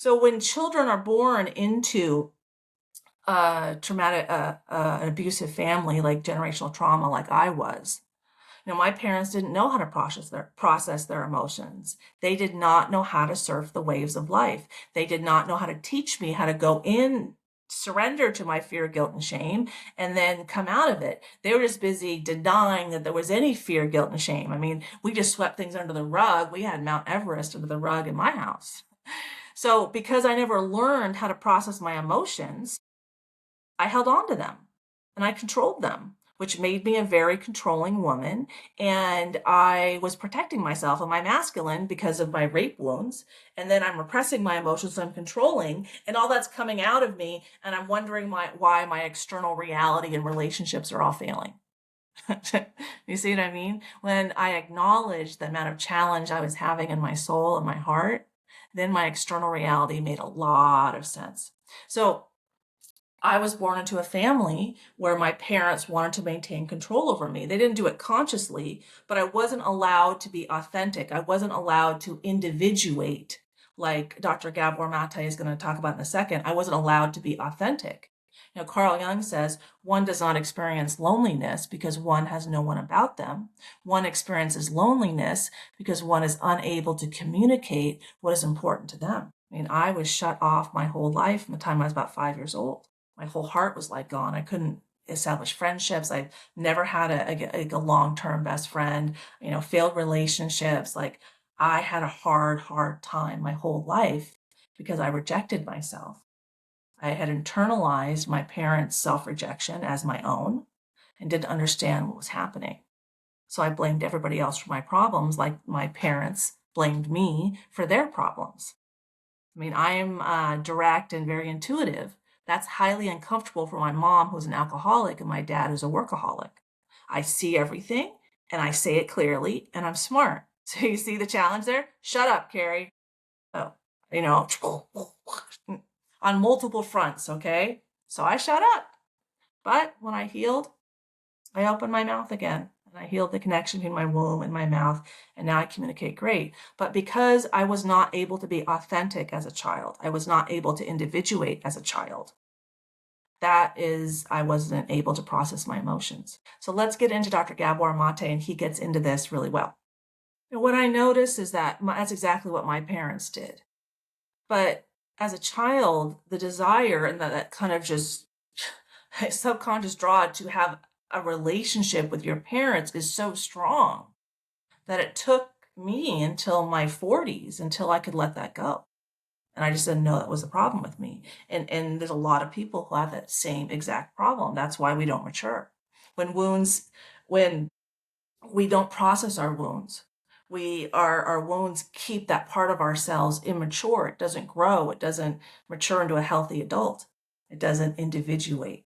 So when children are born into a traumatic, an abusive family, like generational trauma, like I was, my parents didn't know how to process their emotions. They did not know how to surf the waves of life. They did not know how to teach me how to go in, surrender to my fear, guilt, and shame, and then come out of it. They were just busy denying that there was any fear, guilt, and shame. I mean, we just swept things under the rug. We had Mount Everest under the rug in my house. So because I never learned how to process my emotions, I held on to them and I controlled them, which made me a very controlling woman. And I was protecting myself and my masculine because of my rape wounds. And then I'm repressing my emotions, so I'm controlling, and all that's coming out of me. And I'm wondering why my external reality and relationships are all failing. You see what I mean? When I acknowledged the amount of challenge I was having in my soul and my heart, then my external reality made a lot of sense. So I was born into a family where my parents wanted to maintain control over me. They didn't do it consciously, but I wasn't allowed to be authentic. I wasn't allowed to individuate, like Dr. Gabor Mate is going to talk about in a second. I wasn't allowed to be authentic. Carl Jung says one does not experience loneliness because one has no one about them. One experiences loneliness because one is unable to communicate what is important to them. I mean, I was shut off my whole life from the time I was about 5 years old. My whole heart was like gone. I couldn't establish friendships. I've never had a long-term best friend, failed relationships. Like, I had a hard time my whole life because I rejected myself. I had internalized my parents' self-rejection as my own and didn't understand what was happening. So I blamed everybody else for my problems, like my parents blamed me for their problems. I mean, I am direct and very intuitive. That's highly uncomfortable for my mom, who's an alcoholic, and my dad, who's a workaholic. I see everything and I say it clearly, and I'm smart. So you see the challenge there? Shut up, Carrie. Oh, you know, on multiple fronts, okay? So I shut up. But when I healed, I opened my mouth again. And I healed the connection between my womb and my mouth, and now I communicate great. But because I was not able to be authentic as a child, I was not able to individuate as a child, I wasn't able to process my emotions. So let's get into Dr. Gabor Mate, and he gets into this really well. And what I noticed is that that's exactly what my parents did. But as a child, the desire and that kind of just subconscious draw to have a relationship with your parents is so strong that it took me until my 40s until I could let that go. And I just didn't know that was the problem with me. And there's a lot of people who have that same exact problem. That's why we don't mature. When we don't process our wounds, our wounds keep that part of ourselves immature. It doesn't grow. It doesn't mature into a healthy adult. It doesn't individuate.